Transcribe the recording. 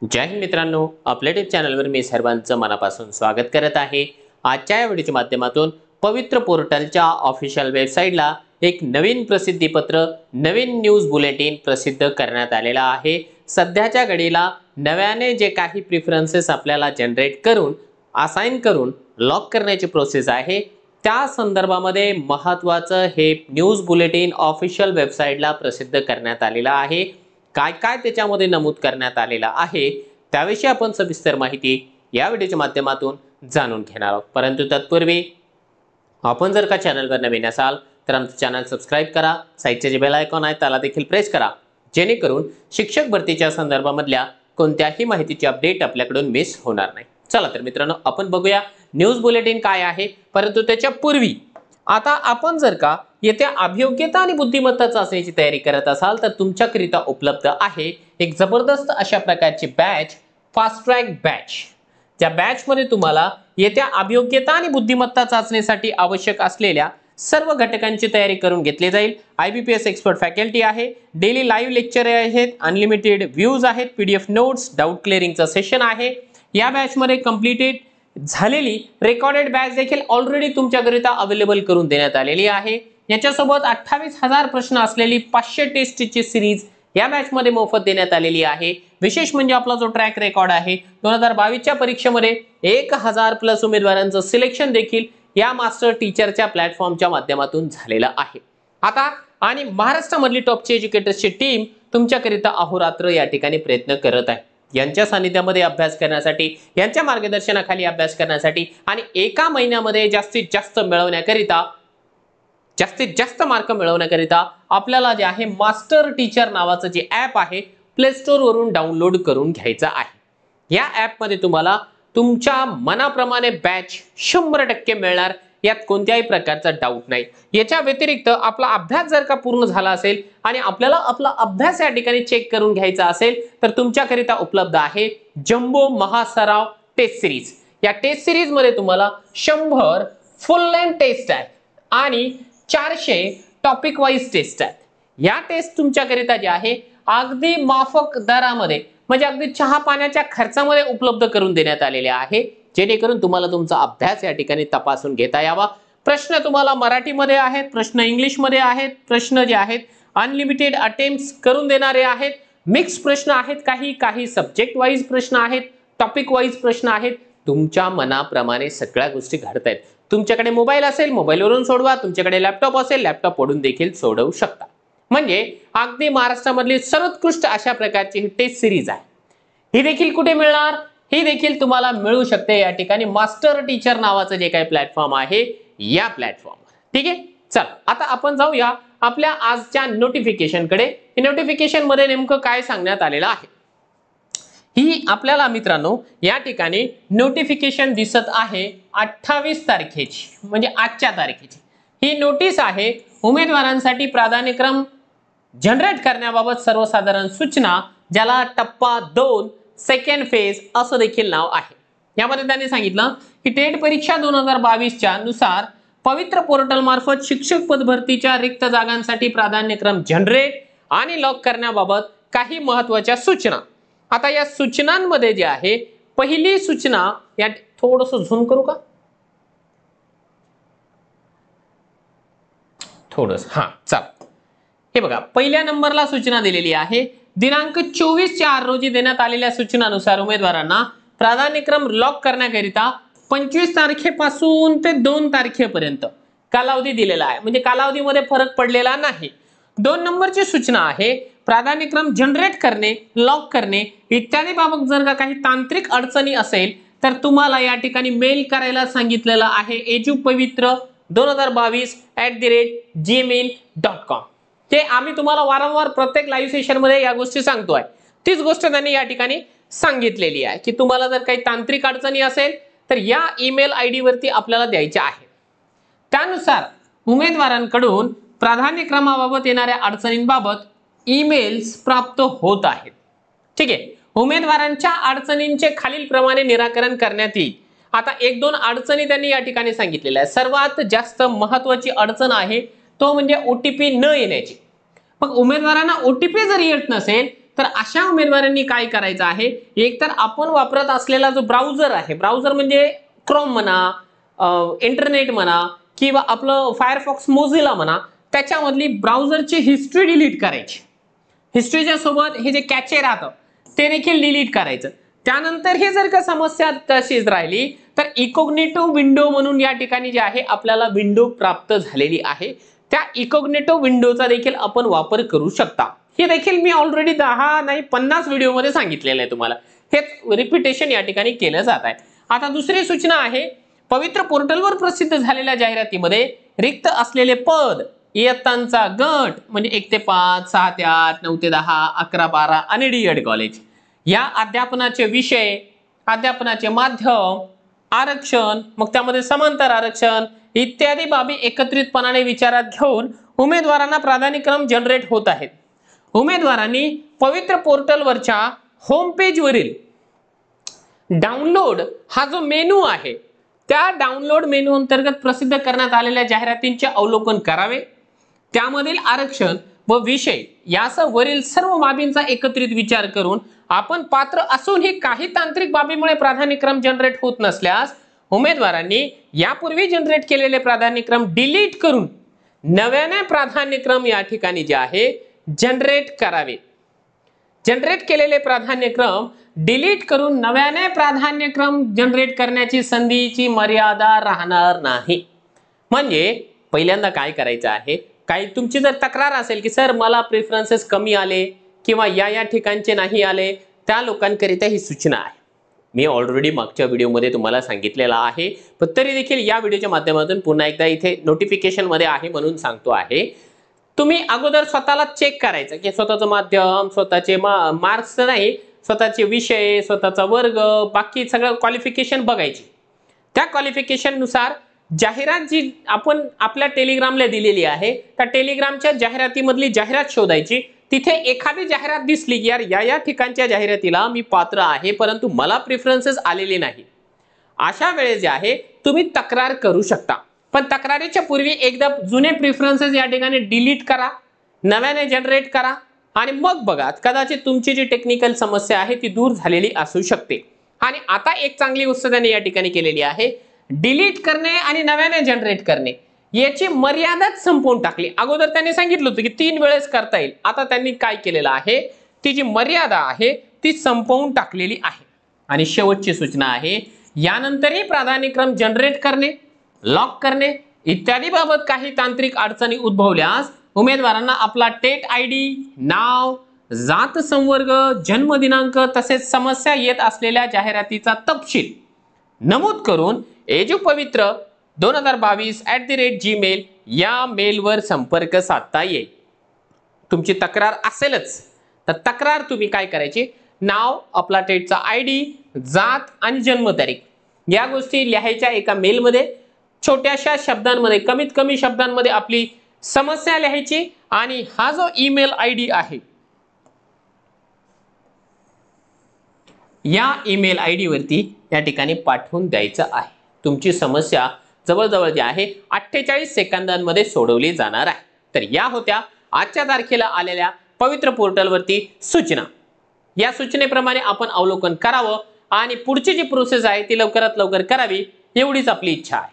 जय हिंद मित्रांनो, आपल्या यूट्यूब चॅनलवर मी सर्वांचं मनापासून स्वागत करत आहे। आजच्या या व्हिडिओच्या माध्यमातून पवित्र पोर्टलच्या ऑफिशियल वेबसाईटला एक नवीन प्रसिद्धीपत्र, नवीन न्यूज बुलेटिन प्रसिद्ध करण्यात आलेला आहे। सध्याच्या घडीला नव्याने जे काही प्रेफरन्सेस आपल्याला जनरेट करून असाइन करून लॉक करण्याची प्रोसेस आहे, त्या संदर्भामध्ये महत्त्वाचं हे न्यूज बुलेटिन ऑफिशियल वेबसाईटला प्रसिद्ध करण्यात आलेला आहे। काय काय त्याच्यामध्ये नमूद करण्यात आलेला आहे त्याविषयी आपण सविस्तर माहिती या व्हिडिओच्या माध्यमातून जाणून घेणार आहोत। परंतु तत्पूर्वी आपण जर का चॅनलवर नवीन असाल तर आमचं चॅनल सबस्क्राइब करा, साइडचे जे बेल आयकॉन आहे त्याला देखील प्रेस करा, जेणेकरून शिक्षक भरतीच्या संदर्भामधल्या कोणत्याही माहितीची अपडेट आपल्याकडून मिस होणार नाही। चला तर मित्रांनो, आपण बघूया न्यूज बुलेटिन काय आहे। परंतु त्याच्यापूर्वी आता आपण जर का येत्या अभियोग्यता आणि बुद्धिमत्ता चाचणीची तयारी करत असाल तर तुमच्याकरिता उपलब्ध आहे एक जबरदस्त अशा प्रकारची बॅच, फास्ट ट्रॅक बॅच। त्या बॅच मध्ये तुम्हाला येत्या अभियोग्यता आणि बुद्धिमत्ता चाचणीसाठी आवश्यक असलेल्या सर्व घटकांची तयारी करून घेतली जाईल। IBPS एक्सपर्ट फॅकल्टी आहे, डेली लाईव्ह लेक्चर आहेत, अनलिमिटेड व्ह्यूज आहेत, PDF नोट्स, डाऊट क्लिअरिंगचा सेशन आहे। या बॅच मध्ये कंप्लीटेड झालेली रेकॉर्डेड बॅच देखील ऑलरेडी तुमच्याकरिता अवेलेबल करून देण्यात आलेली आहे। याच्यासोबत 28,000 प्रश्न असलेली 500 टेस्टची सिरीज या बॅच मध्ये मोफत देण्यात आलेली आहे। विशेष म्हणजे आपला जो ट्रॅक रेकॉर्ड आहे 2022 च्या परीक्षेमध्ये 1000 प्लस उमेदवारांचं सिलेक्शन देखील या मास्टर टीचरच्या प्लॅटफॉर्मच्या माध्यमातून झालेलं आहे। आता आणि महाराष्ट्रामधली टॉपची एज्युकेटर्सची टीम तुमच्याकरिता अहोरात्र या ठिकाणी प्रयत्न करत आहे। यांच्या सानिध्यामध्ये अभ्यास करण्यासाठी, यांच्या मार्गदर्शनाखाली अभ्यास करण्यासाठी आणि एका महिन्यामध्ये जास्तीत जास्त मार्क मिळवण्याकरिता आपल्याला जे आहे मास्टर टीचर नावाचं जे ॲप आहे प्ले स्टोर वरून डाउनलोड करून घ्यायचं आहे। या ॲप मध्ये तुम्हाला तुमच्या मनाप्रमाणे बॅच 100% मिळणार, यात कोणत्याही प्रकारचा डाऊट नाही। याच्या व्यतिरिक्त आपला अभ्यास जर का पूर्ण झाला असेल आणि आपल्याला आपला अभ्यास या ठिकाणी चेक करून घ्यायचा असेल तर तुमच्याकरिता उपलब्ध आहे जम्बो महासराव टेस्ट सिरीज। या टेस्ट सिरीज मध्ये तुम्हाला 100 फुल लेंथ टेस्ट आहे आणि 400 टॉपिक वाइज टेस्ट आहेत। या टेस्ट तुमच्याकरिता जे आहे अगदी माफक दरामध्ये, म्हणजे अगदी चहा पाण्याच्या खर्चामध्ये उपलब्ध करून देण्यात आलेले आहे, जेणेकरून तुम्हाला तुमचा अभ्यास या ठिकाणी तपासून घेता यावा। प्रश्न तुम्हाला मराठीमध्ये आहेत, प्रश्न इंग्लिशमध्ये आहेत, प्रश्न जे आहेत अनलिमिटेड अटेम्प्ट्स करून देणारे आहेत, मिक्स प्रश्न आहेत, काही सब्जेक्ट वाइज प्रश्न आहेत, टॉपिक वाइज प्रश्न आहेत। तुमच्या मनाप्रमाणे सगळ्या गोष्टी घडत आहेत। तुमच्याकडे मोबाईल असेल मोबाईलवरून सोडवा, तुमच्याकडे लॅपटॉप असेल लॅपटॉप वरून देखील सोडवू शकता। म्हणजे अगदी महाराष्ट्रामधली सर्वोत्कृष्ट अशा प्रकारची ही टेस्ट सिरीज आहे। ही देखील कुठे मिळणार? ही देखील तुम्हाला मिळू शकते या ठिकाणी मास्टर टीचर नावाचं जे काही प्लॅटफॉर्म आहे या प्लॅटफॉर्मवर। ठीक आहे, चल आता आपण जाऊया आपल्या आजच्या नोटिफिकेशन कडे। हे नोटिफिकेशन मध्ये नेमकं काय सांगण्यात आलेलं आहे ही आपल्याला मित्रांनो या ठिकाणी नोटिफिकेशन दिसत आहे 28 तारखेची, म्हणजे आजच्या तारखेची ही नोटीस आहे। उमेदवारांसाठी प्राधान्यक्रम जनरेट करण्याबाबत सर्वसाधारण सूचना, ज्याला टप्पा 2 सेकंड फेज असं देखील नाव आहे। यामध्ये त्यांनी सांगितलं की टेट परीक्षा 2022 च्या नुसार पवित्र पोर्टल मार्फत शिक्षक पद भरतीच्या रिक्त जागांसाठी प्राधान्यक्रम जनरेट आणि लॉक करण्याबाबत काही महत्त्वाच्या सूचना। आता या सूचनांमध्ये जे आहे पहिली सूचना, या थोडंसं झूम करू का थोडंसं, हां चल, हे बघा पहिल्या नंबरला सूचना दिलेली आहे। दिनांक 24/4 रोजी देण्यात आलेल्या सूचनानुसार उमेदवारांना प्राधान्यक्रम लॉक करण्याकरिता 25 तारखेपासून ते 2 तारखेपर्यंत कालावधी दिलेला आहे, म्हणजे कालावधीमध्ये फरक पडलेला नाही। 2 नंबरची सूचना आहे प्राधान्यक्रम जनरेट करणे, लॉक करणे इत्यादी बाबत जर का काही तांत्रिक अडचणी असेल तर तुम्हाला या ठिकाणी मेल करायला सांगितलेलं आहे edupavitra2022@gmail.com। ते आम्ही तुम्हाला वारंवार प्रत्येक लाईव्ह सेशन मध्ये या गोष्टी सांगतोय, तीच गोष्ट त्यांनी या ठिकाणी सांगितलेली आहे की तुम्हाला जर काही तांत्रिक अडचणी असेल तर या ईमेल आयडी वरती आपल्याला द्यायच्या आहे। त्यानुसार उमेदवारांकडून प्राधान्यक्रमाबाबत येणाऱ्या अडचणींबाबत ईमेल्स प्राप्त होत आहेत। ठीक आहे, उमेदवारांच्या अडचणींचे खालील प्रमाणे निराकरण करण्यात येईल। आता 1-2 अडचणी त्यांनी या ठिकाणी सांगितलेल्या आहे। सर्वात जास्त महत्त्वाची अडचण आहे तो म्हणजे OTP न येण्याची। मग उमेदवारांना OTP जर येत नसेल तर अशा उमेदवारांनी काय करायचं आहे, एकतर आपण वापरत असलेला जो ब्राउझर आहे, ब्राउझर म्हणजे क्रोम म्हणा, इंटरनेट म्हणा किंवा आपलं फायरफॉक्स मोझिला म्हणा, त्याच्यामधली ब्राउझरची हिस्ट्री डिलीट करायची. हिस्ट्रीच्या सोबत हे जे कॅचे राहतं ते देखील डिलीट करायचं. त्यानंतर हे जर का समस्या तशीच राहिली तर इकोग्निटो विंडो म्हणून या ठिकाणी जे आहे आपल्याला विंडो प्राप्त झालेली आहे, त्या इकोग्निटो विंडोचा देखील आपण वापर करू शकता. हे देखील मी ऑलरेडी 10 नाही 50 व्हिडिओमध्ये सांगितलेलं आहे तुम्हाला. हेच रिपिटेशन या ठिकाणी केलं जात आहे. आता दुसरी सूचना आहे, पवित्र पोर्टलवर प्रसिद्ध झालेल्या जाहिरातीमध्ये रिक्त असलेले पद, इयत्तांचा गट म्हणजे 1 ते 5, 6 ते 8, 9 ते 10, 11, 12 आणि डी.एड कॉलेज या अध्यापनाचे विषय, अध्यापनाचे माध्यम, आरक्षण, मग त्यामध्ये समांतर आरक्षण इत्यादी बाबी एकत्रितपणाने विचारात घेऊन उमेदवारांना प्राधान्यक्रम जनरेट होत आहेत. उमेदवारांनी पवित्र पोर्टलवरच्या होम पेजवरील डाउनलोड हा जो मेनू आहे, त्या डाउनलोड मेनू अंतर्गत प्रसिद्ध करण्यात आलेल्या जाहिरातींचे अवलोकन करावे. त्यामधील आरक्षण व विषय यासह वरील सर्व बाबींचा एकत्रित विचार करून आपण पात्र असूनही काही तांत्रिक बाबीमुळे प्राधान्यक्रम जनरेट होत नसल्यास उमेदवारांनी यापूर्वी जनरेट केलेले प्राधान्यक्रम डिलीट करून नव्याने प्राधान्यक्रम या ठिकाणी जे आहे जनरेट करावे. जनरेट केलेले प्राधान्यक्रम डिलीट करून नव्याने प्राधान्यक्रम जनरेट करण्याची संधीची मर्यादा राहणार नाही. म्हणजे पहिल्यांदा काय करायचं आहे, काही तुमची जर तक्रार असेल की सर मला प्रेफरन्सेस कमी आले किंवा या ठिकाणचे नाही आले, त्या लोकांकरिता ही सूचना आहे. मी ऑलरेडी मागच्या व्हिडिओमध्ये तुम्हाला सांगितलेला आहे, पण तरी देखील या व्हिडिओच्या माध्यमातून पुन्हा एकदा इथे नोटिफिकेशन मध्ये आहे म्हणून सांगतो आहे. तुम्ही अगोदर स्वतःला चेक करायचं की स्वतःचं माध्यम, स्वतःचे मार्क्स नाही, स्वतःचे विषय, स्वतःचा वर्ग, बाकी सगळं क्वालिफिकेशन बघायची. त्या क्वालिफिकेशन नुसार जाहिरात जी आपण आपल्या टेलिग्रामला दिलेली आहे, त्या टेलिग्रामच्या जाहिरातीमधली जाहिरात शोधायची. तिथे एखादी जाहिरात दिसली की यार या ठिकाणच्या जाहिरातीला मी पात्र आहे परंतु मला प्रेफरन्सेस आलेले नाही, अशा वेळेस जे आहे तुम्ही तक्रार करू शकता. पण तक्रारीच्या पूर्वी एकदा जुने प्रेफरन्सेस या ठिकाणी डिलीट करा, नव्याने जनरेट करा आणि मग बघा, कदाचित तुमची जी टेक्निकल समस्या आहे ती दूर झालेली असू शकते. आणि आता एक चांगली गोष्ट त्यांनी या ठिकाणी केलेली आहे, डिलीट करणे आणि नव्याने जनरेट करणे याची मर्यादाच संपवून टाकली. अगोदर त्यांनी सांगितलं होतं की 3 वेळेस करता येईल, आता त्यांनी काय केलेलं आहे, ती जी मर्यादा आहे ती संपवून टाकलेली आहे. आणि शेवटची सूचना आहे, यानंतरही प्राधान्यक्रम जनरेट करणे, लॉक करणे इत्यादी बाबत काही तांत्रिक अडचणी उद्भवल्यास उमेदवारांना आपला टेट आयडी, नाव, जात संवर्ग, जन्म दिनांक तसेच समस्या येत असलेल्या जाहिरातीचा तपशील नमूद करून edupavitra2022@gmail या मेलवर संपर्क साधता येईल. तुमची तक्रार असेलच तर तक्रार तुम्ही काय करायची, नाव, आपला टेटचा आयडी, जात आणि जन्मतारीख या गोष्टी लिहायच्या एका मेलमध्ये. छोट्याशा शब्दांमध्ये, कमीत कमी शब्दांमध्ये आपली समस्या लिहायची आणि हा जो ईमेल आयडी आहे या ईमेल आयडी वरती या ठिकाणी पाठवून द्यायचं आहे. तुमची समस्या जवळजवळ जी आहे 48 सेकंदांमध्ये सोडवली जाणार आहे. तर या होत्या आजच्या तारखेला आलेल्या पवित्र पोर्टलवरती सूचना. या सूचनेप्रमाणे आपण अवलोकन करावं आणि पुढची जी प्रोसेस आहे ती लवकरात लवकर करावी एवढीच आपली इच्छा आहे.